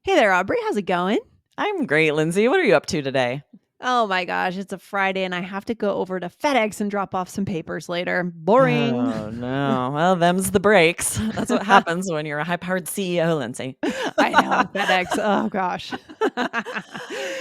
Hey there, Aubrey. How's it going? I'm great, Lindsay. What are you up to today? Oh my gosh, it's a Friday and I have to go over to FedEx and drop off some papers later. Boring. Oh, no. Well, them's the breaks. That's what happens when you're a high-powered CEO, Lindsay. I know, FedEx. Oh gosh.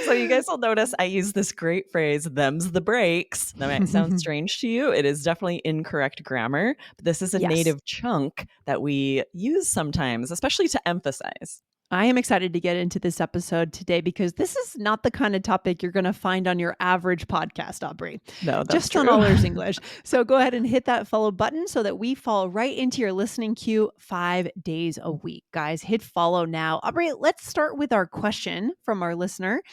So you guys will notice I use this great phrase, them's the breaks. That might sound strange to you. It is definitely incorrect grammar, but this is a Yes. native chunk that we use sometimes, especially to emphasize. I am excited to get into this episode today because this is not the kind of topic you're going to find on your average podcast, Aubrey, No, that's just on true. All Ears English. So go ahead and hit that follow button so that we fall right into your listening queue 5 days a week. Guys, hit follow now. Aubrey, let's start with our question from our listener.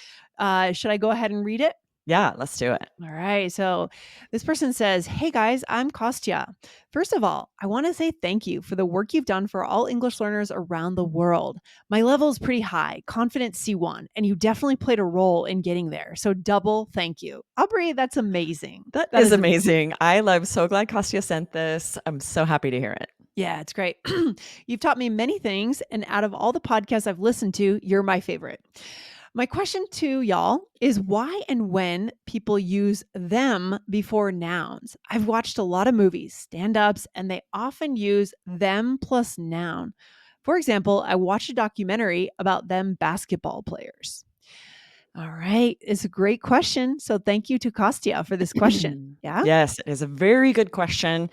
Should I go ahead and read it? Yeah, let's do it. All right. So this person says, "Hey guys, I'm Kostya. First of all, I want to say thank you for the work you've done for all English learners around the world. My level is pretty high, confident C1, and you definitely played a role in getting there. So double thank you." Aubrey, that's amazing. That That is is amazing. I'm so glad Kostya sent this. I'm so happy to hear it. yeah, it's great. You've taught me many things, and out of all the podcasts I've listened to, you're my favorite. My question to y'all is why and when people use them before nouns. I've watched a lot of movies, stand ups, and they often use them plus noun. For example, I watched a documentary about them basketball players. All right. It's a great question. So thank you to Kostya for this question. Yeah. Yes, it is a very good question.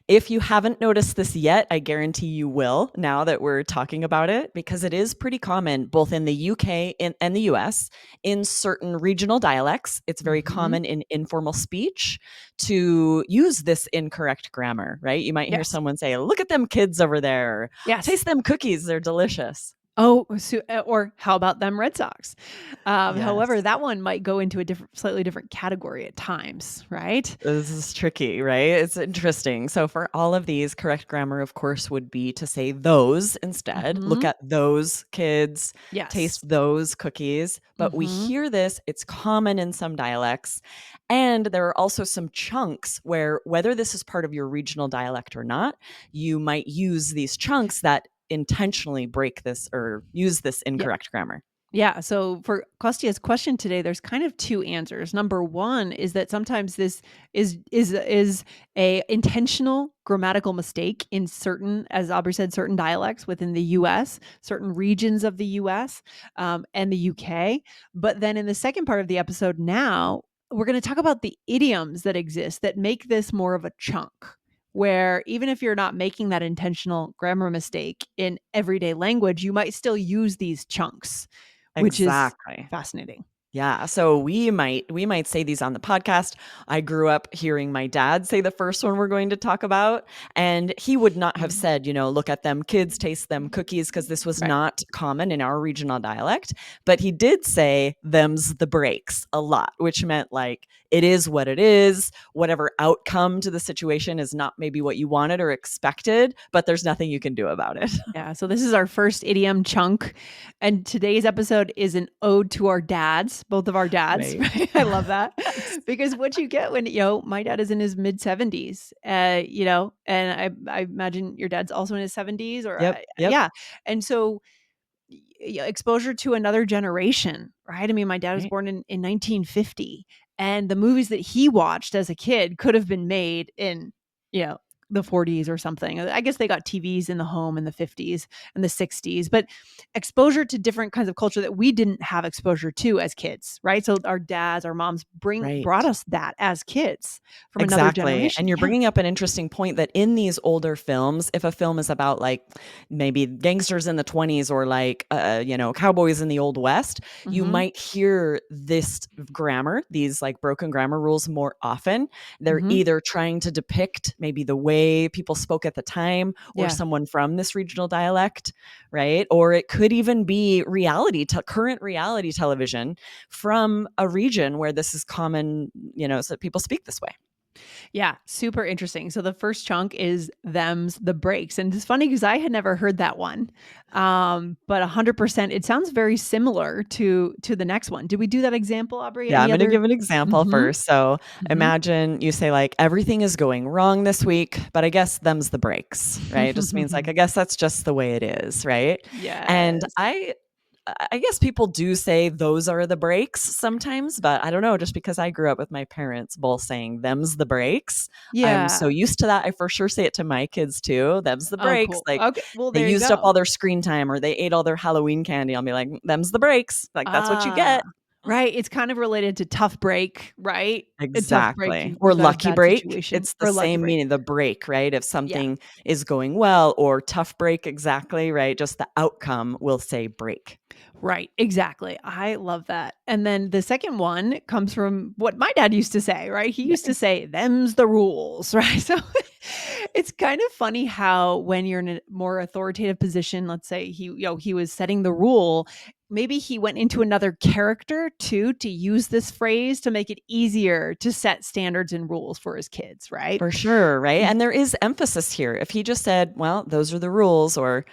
If you haven't noticed this yet, I guarantee you will now that we're talking about it, because it is pretty common both in the UK and the US in certain regional dialects. It's very Hmm. common in informal speech to use this incorrect grammar, right? You might hear Yes. someone say, "Look at them kids over there," or Yes. "Taste them cookies, they're delicious." Oh, or how about them Red Sox? However, Yes. that one might go into a different, slightly different category at times, right? This is tricky, right? It's interesting. So, for all of these, correct grammar, of course, would be to say those instead. Look Hmm. at those kids, Yes. taste those cookies. But we Hmm. hear this, it's common in some dialects. And there are also some chunks where, whether this is part of your regional dialect or not, you might use these chunks that intentionally break this or use this Yeah. incorrect grammar. Yeah. So for Kostya's question today, there's kind of two answers. Number one is that sometimes this is a intentional grammatical mistake in certain, as Aubrey said, certain dialects within the U.S., certain regions of the U.S. And the U.K. But then in the second part of the episode, now we're going to talk about the idioms that exist that make this more of a chunk. Where even if you're not making that intentional grammar mistake in everyday language, you might still use these chunks, which is Exactly. fascinating. Yeah, so we might say these on the podcast. I grew up hearing my dad say the first one we're going to talk about, and he would not have Mhm. said, look at them kids, taste them cookies, because this was Right. not common in our regional dialect. But he did say them's the breaks a lot, which meant like it is what it is. Whatever outcome to the situation is not maybe what you wanted or expected, but there's nothing you can do about it. Yeah. So this is our first idiom chunk. And today's episode is an ode to our dads, both of our dads. Right. Right? I love that. Yes. Because what you get when, my dad is in his mid 70s, and I imagine your dad's also in his 70s or, Yep. Yep. yeah. And so exposure to another generation, right? I mean, my dad was Right. born in 1950, and the movies that he watched as a kid could have been made in, you know, the 40s or something. I guess they got TVs in the home in the 50s and the 60s, but exposure to different kinds of culture that we didn't have exposure to as kids, right? So our dads, our moms brought Right. us that as kids from another Exactly. generation. And you're Yeah. bringing up an interesting point that in these older films, if a film is about like maybe gangsters in the 20s or like, cowboys in the Old West, you Mhm. might hear this grammar, these like broken grammar rules more often. They're Mhm. either trying to depict maybe the way people spoke at the time or Yeah. someone from this regional dialect, right? Or it could even be current reality television from a region where this is common, so people speak this way. Yeah, super interesting. So the first chunk is them's the breaks. And it's funny because I had never heard that one. But 100% it sounds very similar to the next one. Did we do that example, Aubrey? Yeah, I'm Any gonna other? give an example Mhm. first. So Mhm. imagine you say like everything is going wrong this week, but I guess them's the breaks, right? It just means like I guess that's just the way it is, right? And Yes. I guess people do say those are the breaks sometimes, but I don't know. Just because I grew up with my parents both saying them's the breaks, I'm so Yeah. used to that. I for sure say it to my kids too. Them's the Oh, breaks. cool. Like Okay. Well, they there you used up go. all their screen time or they ate all their Halloween candy. I'll be like, them's the breaks. Like that's what you Ah, get. right. It's kind of related to tough break, right? A tough break, Exactly. Or you've got a lucky bad break. situation It's the or lucky same break. meaning, the break, right? If Yeah. something is going well, or tough break, exactly, right? Just the outcome will say break. Right, exactly. I love that. And then the second one comes from what my dad used to say, right? He used to Nice. say, "Them's the rules," right? So it's kind of funny how when you're in a more authoritative position, let's say he was setting the rule, maybe he went into another character too to use this phrase to make it easier to set standards and rules for his kids, right? For sure, right? And And there is emphasis here. If he just said, well, those are the rules, or,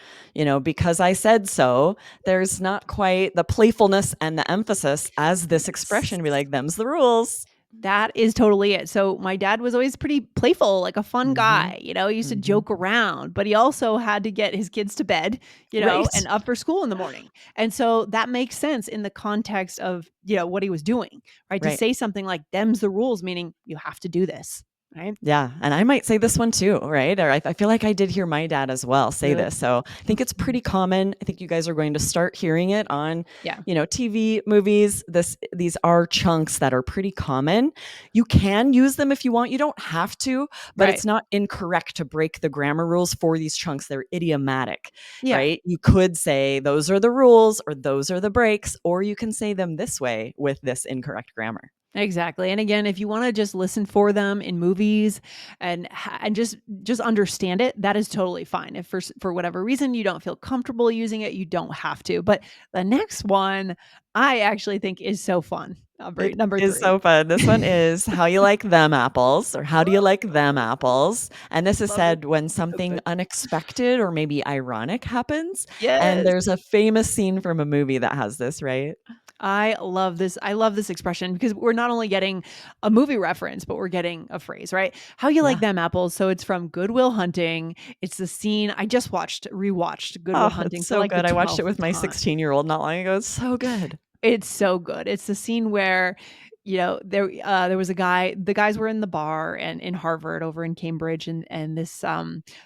because I said so, there's not quite the playfulness and the emphasis as this yes. expression be like, them's the rules. That is totally it. So my dad was always pretty playful, like a fun Hmm. guy, he used to Hmm. joke around, but he also had to get his kids to bed, Right. and up for school in the morning. And so that makes sense in the context of, what he was doing, right? To Right. say something like them's the rules, meaning you have to do this, right? Yeah, and I might say this one too, right? Or I feel like I did hear my dad as well say Good. this. So I think it's pretty common. I think you guys are going to start hearing it on, Yeah. TV, movies. These are chunks that are pretty common. You can use them if you want. You don't have to, but Right. it's not incorrect to break the grammar rules for these chunks. They're idiomatic, Yeah. right? You could say those are the rules or those are the breaks, or you can say them this way with this incorrect grammar. Exactly. And again, if you want to just listen for them in movies and just understand it, that is totally fine. If for whatever reason you don't feel comfortable using it, you don't have to. But the next one I actually think is so fun. It Number is 3. so fun. This one is how you like them apples, or how do you like them apples? And this is Love this. said when So something good. unexpected or maybe ironic happens. And Yes. there's a famous scene from a movie that has this, right? I love this. I love this expression because we're not only getting a movie reference, but we're getting a phrase, right? How you like Yeah. them apples? So it's from Good Will Hunting. It's the scene I just rewatched Good Will Oh, Hunting it's for so like the good. I watched it 12th with my time. 16-year-old not long ago. It's so good. It's so good. It's the scene where, there was a guy the guys were in the bar and in Harvard over in Cambridge, and this,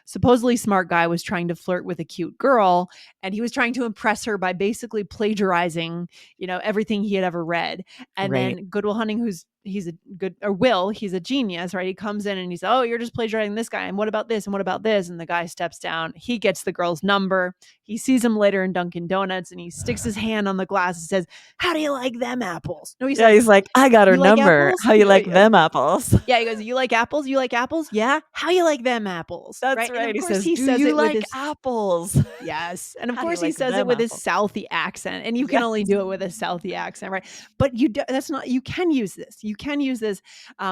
supposedly smart guy was trying to flirt with a cute girl, and he was trying to impress her by basically plagiarizing, everything he had ever read. And Right. then Good Will Hunting, he's a good or Will, he's a genius, right? He comes in and he's, "Oh, you're just plagiarizing this guy, and what about this, and what about this?" And the guy steps down, he gets the girl's number, he sees him later in Dunkin' Donuts, and he sticks his hand on the glass and says, "How do you like them apples?" No, he Yeah, says, he's like, I got her "You like number. apples?" How you like them apples? Yeah, he goes, "You like apples? You like apples? Yeah? How you like them apples?" That's Right? And right. of He course says, he do says you it with like his apples? yes, and of How do you course he like says it them with his apples? Southie accent, and you can Yes. only do it with a Southie accent, right? But that's not you can use this. You can use this,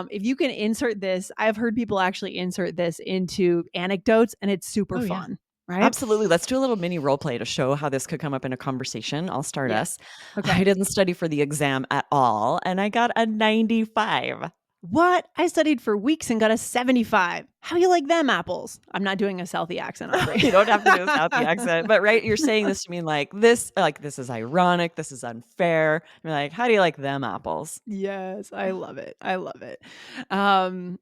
if you can insert this. I've heard people actually insert this into anecdotes, and it's super Oh, yeah. fun, right? Absolutely. Let's do a little mini role play to show how this could come up in a conversation. I'll start Yeah. us. I Okay. didn't study for the exam at all, and I got a 95. What? I studied for weeks and got a 75. How you like them apples? I'm not doing a Southie accent, No, Aubrey. you don't have to do a Southie accent, but right, you're saying this to mean like this is ironic, this is unfair. You're like, how do you like them apples? Yes, I love it. I love it.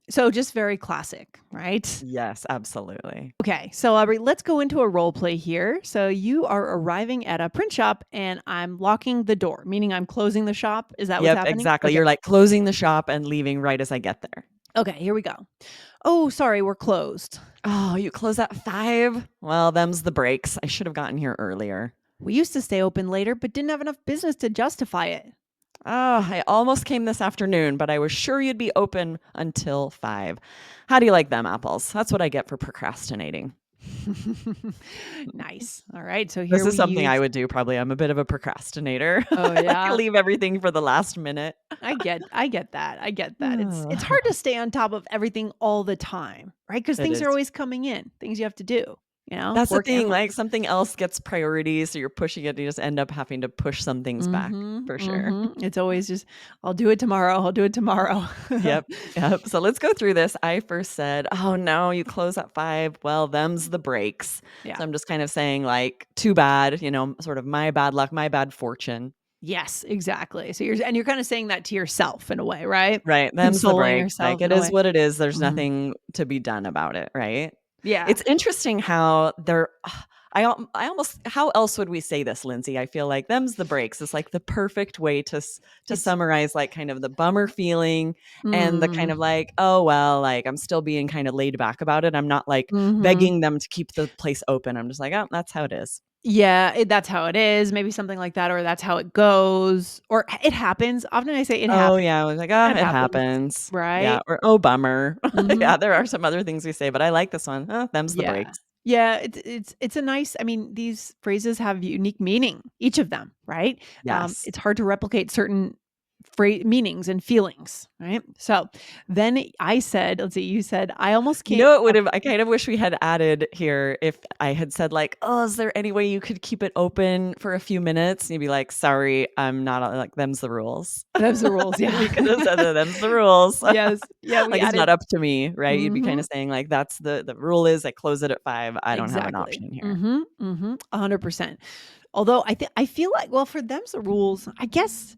So just very classic, right? Yes, absolutely. Okay, so Aubrey, let's go into a role play here. So you are arriving at a print shop and I'm locking the door, meaning I'm closing the shop. Is that what's Yep, happening? exactly. Okay. You're like closing the shop and leaving right as I get there. Okay, here we go. Oh, sorry, we're closed. Oh, you close at 5? Well, them's the breaks. I should have gotten here earlier. We used to stay open later, but didn't have enough business to justify it. Oh, I almost came this afternoon, but I was sure you'd be open until 5. How do you like them apples? That's what I get for procrastinating. Nice. All right. So This here is we something I use would do probably. I'm a bit of a procrastinator. oh I like to yeah. leave everything for the last minute. I get that. I get that. It's Ugh. hard to stay on top of everything all the time, right? Because It things are is. always coming in, things you have to do. That's the work and thing, life. like, something else gets priority, so you're pushing it, and you just end up having to push some things back, Mhm, for sure. mhm. It's always just, "I'll do it tomorrow, I'll do it tomorrow." Yep, yep. So let's go through this. I first said, "Oh, no, you close at 5. Well, them's the breaks." Yeah. So I'm just kind of saying, like, "Too bad," sort of my bad luck, my bad fortune. Yes, exactly. So you're kinda saying that to yourself in a way, right? Right, them's the Consoling breaks, yourself like, it in a is way. what it is, there's Mhm. nothing to be done about it, right? Yeah. It's interesting how there I almost how else would we say this, Lindsay? I feel like them's the breaks is, like, the perfect way to It's summarize, like, kind of the bummer feeling and the kind mm. of like, "Oh, well," like, I'm still being kinda laid back about it, I'm not, like, Mhm. begging them to keep the place open, I'm just like, "Oh, that's how it is." Yeah, that's how it is, maybe something like that, or that's how it goes, or it happens. Often I say it Oh, happens. yeah, I was like, "Oh, It it happens, happens." Yeah, right? or, "Oh, bummer." Mhm. Yeah, there are some other things we say, but I like this one. Them's the Yeah. breaks." Yeah, it's a nice, I mean, these phrases have unique meaning, each of them, right? Yes. It's hard to replicate certain meanings and feelings, right? So, then I said, let's see, you said, "I almost You came know, it would up." have I kind of wish we had added here if I had said like, "Oh, is there any way you could keep it open for a few minutes?" And you'd be like, "Sorry, I'm not like, them's the rules." Those the rules, yeah. We could have said that, "Them's the rules." Yes. Yeah, we Like, it's not added up to me, right? You'd be kinda mhm. saying like, "That's the rule is I close it at 5. I don't have an Exactly. option here." Mhm, mhm, 100%. Although I feel like, well, for them's the rules, I guess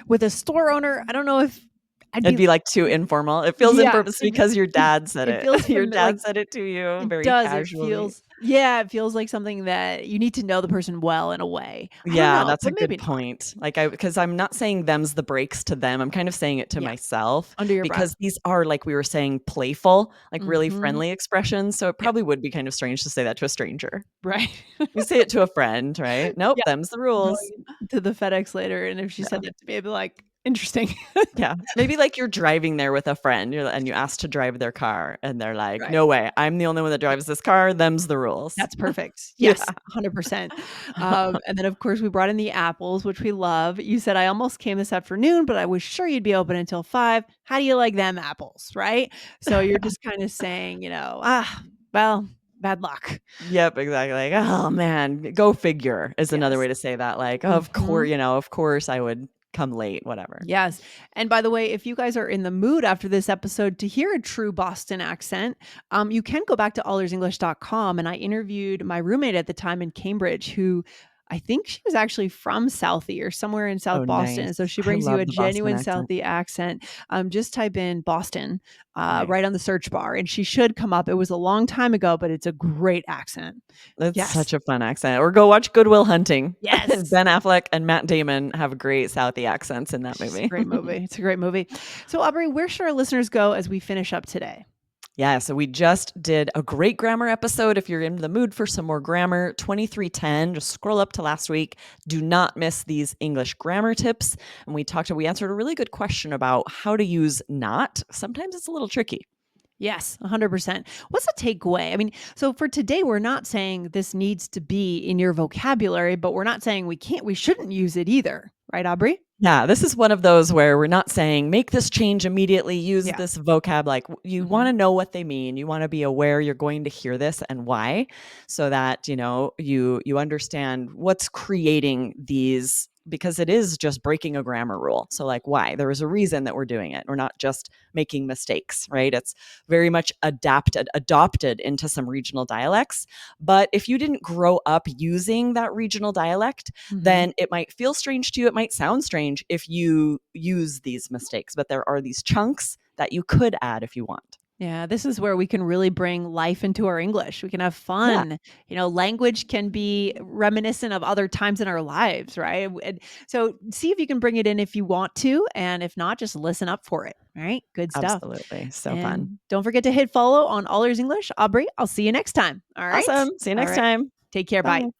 with a store owner, I don't know if I'd It'd be be, like, too informal. It feels yeah, impervious because your it dad said it it. feels Your like dad said it to you it very does, it casually. feels yeah, it feels like something that you need to know the person well in a way. I don't Yeah, know, that's a but good maybe not. point. Like, because I'm not saying them's the breaks to them, I'm kind of saying it to Yeah, myself under your breath. because these are, like we were saying, playful, like, really Mhm. friendly expressions, so it Yeah, probably would be kind of strange to say that to a stranger. right. You say it to a friend, right? "Nope, Yeah, them's the rules." going to the FedEx later, and if she said Yeah, that to me, I'd be like, "Interesting." yeah. Maybe, like, you're driving there with a friend, and you ask to drive their car, and they're like, Right. "No way, I'm the only one that drives this car, them's the rules." That's perfect. Yeah. Yes, 100%. And then, of course, we brought in the apples, which we love. You said, "I almost came this afternoon, but I was sure you'd be open until 5. How do you like them apples?" Right? So you're just kinda saying, well, bad luck." Yep, exactly, like, "Oh, man, go figure," is another way Yes. to say that, like, Mhm. of course I would come late," whatever. Yes. And by the way, if you guys are in the mood after this episode to hear a true Boston accent, you can go back to allersenglish.com. And I interviewed my roommate at the time in Cambridge, who I think she was actually from Southie or somewhere in Oh, South Boston. And so nice. she I brings you love a the Boston genuine accent. Southie accent. Just type in Boston Nice. right on the search bar, and she should come up. It was a long time ago, but it's a great accent. That's Yes. such a fun accent, or go watch Good Will Hunting. Yes. Ben Affleck and Matt Damon have great Southie accents in that It's a movie. great movie. It's a great movie. So, Aubrey, where should our listeners go as we finish up today? Yeah, so we just did a great grammar episode. If you're in the mood for some more grammar, 2310, just scroll up to last week. Do not miss these English grammar tips. And we answered a really good question about how to use not. Sometimes it's a little tricky. Yes, 100%. What's the takeaway? I mean, so for today, we're not saying this needs to be in your vocabulary, but we're not saying we shouldn't use it either. Right, Aubrey? Yeah, this is one of those where we're not saying make this change immediately, use Yeah. this vocab. Like you want Hmm. to know what they mean. You want to be aware you're going to hear this and why, so that you understand what's creating these, because it is just breaking a grammar rule. So like why? There is a reason that we're doing it. We're not just making mistakes, right? It's very much adopted into some regional dialects. But if you didn't grow up using that regional dialect, Hmm. then it might feel strange to you. It might sound strange if you use these mistakes, but there are these chunks that you could add if you want. Yeah, this is where we can really bring life into our English. We can have Yeah, fun. Language can be reminiscent of other times in our lives, right? And so see if you can bring it in if you want to. And if not, just listen up for it. All right. Good stuff. absolutely. So fun. And don't forget to hit follow on All Ears English. Aubrey, I'll see you next time. All right. Awesome. See you All next right. time. Take care. Bye. Bye.